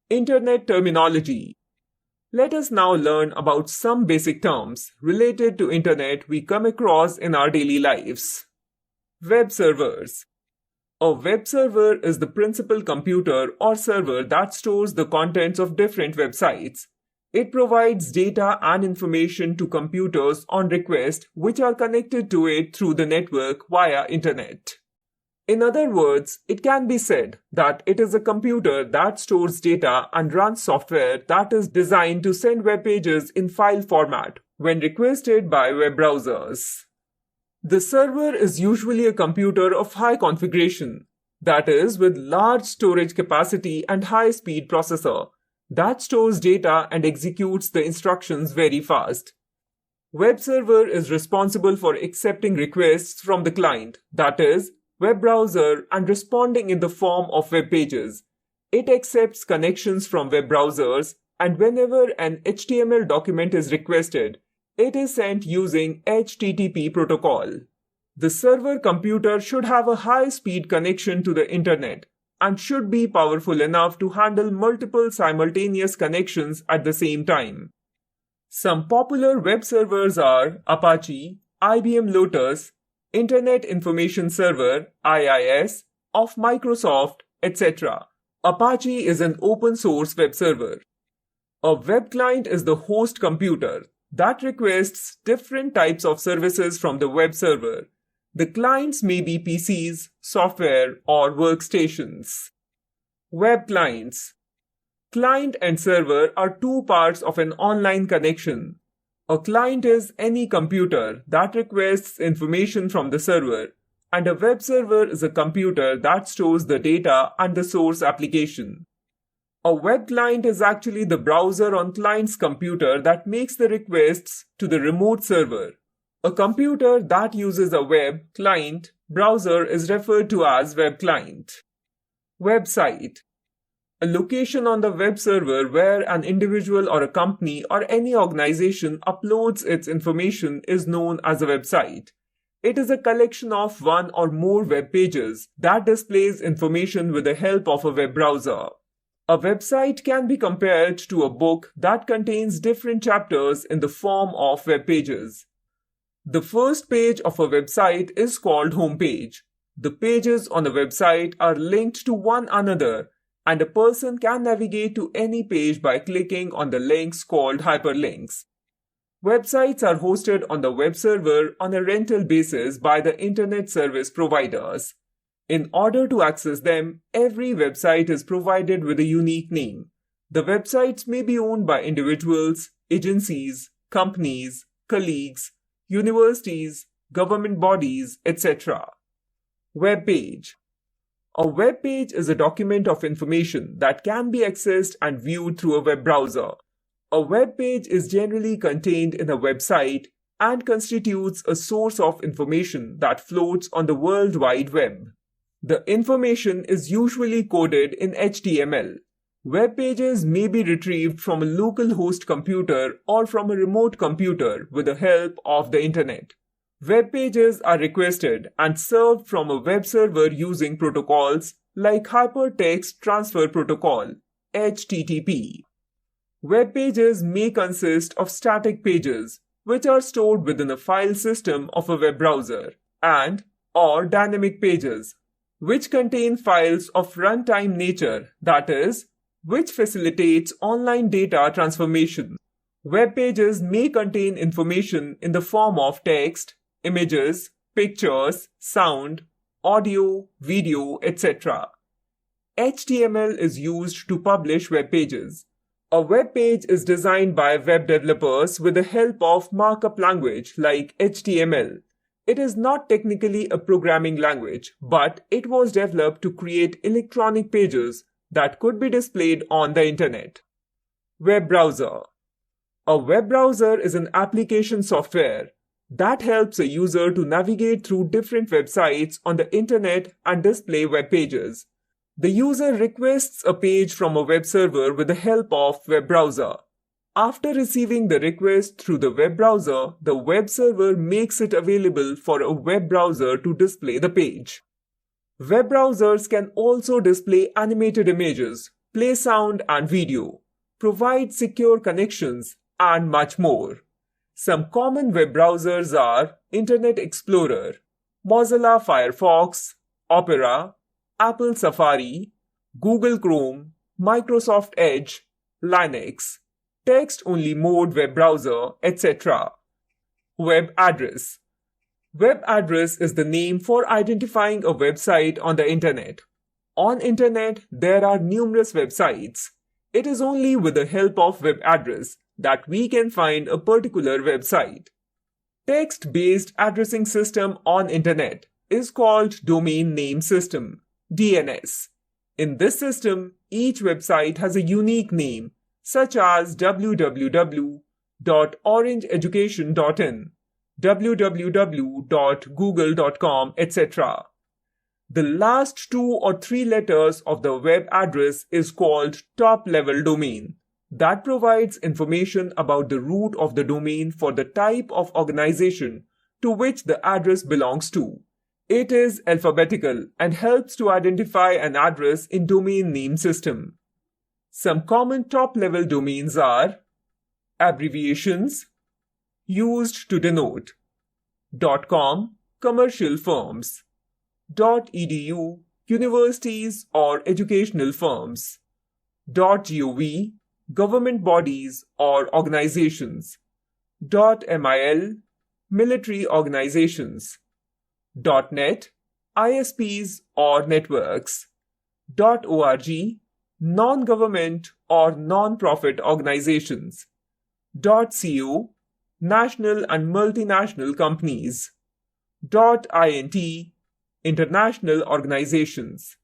Internet terminology. Let us now learn about some basic terms related to Internet we come across in our daily lives. Web servers. A web server is the principal computer or server that stores the contents of different websites. It provides data and information to computers on request which are connected to it through the network via Internet. In other words, it can be said that it is a computer that stores data and runs software that is designed to send web pages in file format when requested by web browsers. The server is usually a computer of high configuration, that is, with large storage capacity and high-speed processor that stores data and executes the instructions very fast. Web server is responsible for accepting requests from the client, that is, web browser, and responding in the form of web pages. It accepts connections from web browsers, and whenever an HTML document is requested, it is sent using HTTP protocol. The server computer should have a high-speed connection to the internet and should be powerful enough to handle multiple simultaneous connections at the same time. Some popular web servers are Apache, IBM Lotus, Internet Information Server (IIS) of Microsoft, etc. Apache is an open-source web server. A web client is the host computer that requests different types of services from the web server. The clients may be PCs, software, or workstations. Web clients. Client and server are two parts of an online connection. A client is any computer that requests information from the server, and a web server is a computer that stores the data and the source application. A web client is actually the browser on client's computer that makes the requests to the remote server. A computer that uses a web client browser is referred to as web client. Website. A location on the web server where an individual or a company or any organization uploads its information is known as a website. It is a collection of one or more web pages that displays information with the help of a web browser. A website can be compared to a book that contains different chapters in the form of web pages. The first page of a website is called homepage. The pages on a website are linked to one another, and a person can navigate to any page by clicking on the links called hyperlinks. Websites are hosted on the web server on a rental basis by the internet service providers. In order to access them, every website is provided with a unique name. The websites may be owned by individuals, agencies, companies, colleagues, universities, government bodies, etc. Web page. A web page is a document of information that can be accessed and viewed through a web browser. A web page is generally contained in a website and constitutes a source of information that floats on the World Wide Web. The information is usually coded in HTML. Web pages may be retrieved from a local host computer or from a remote computer with the help of the internet. Web pages are requested and served from a web server using protocols like Hypertext Transfer Protocol (HTTP). Web pages may consist of static pages, which are stored within a file system of a web browser, and/or dynamic pages, which contain files of runtime nature, that is, which facilitates online data transformation. Web pages may contain information in the form of text, images, pictures, sound, audio, video, etc. HTML is used to publish web pages. A web page is designed by web developers with the help of markup language like HTML. It is not technically a programming language, but it was developed to create electronic pages that could be displayed on the internet. Web browser. A web browser is an application software that helps a user to navigate through different websites on the internet and display web pages. The user requests a page from a web server with the help of web browser. After receiving the request through the web browser, the web server makes it available for a web browser to display the page. Web browsers can also display animated images, play sound and video, provide secure connections, and much more. Some common web browsers are Internet Explorer, Mozilla Firefox, Opera, Apple Safari, Google Chrome, Microsoft Edge, Linux, text-only mode web browser, etc. Web address. Web address is the name for identifying a website on the internet. On internet, there are numerous websites. It is only with the help of web address that we can find a particular website. Text-based addressing system on internet is called Domain Name System, DNS. In this system, each website has a unique name, such as www.orangeeducation.in, www.google.com, etc. The last 2 or 3 letters of the web address is called top-level domain. That provides information about the root of the domain for the type of organization to which the address belongs to. It is alphabetical and helps to identify an address in domain name system. Some common top-level domains are abbreviations used to denote .com, commercial firms, .edu, universities or educational firms, .gov, government bodies or organizations, .mil, military organizations, .net, ISPs or networks, .org, non-government or non-profit organizations, .co, national and multinational companies, .int, international organizations,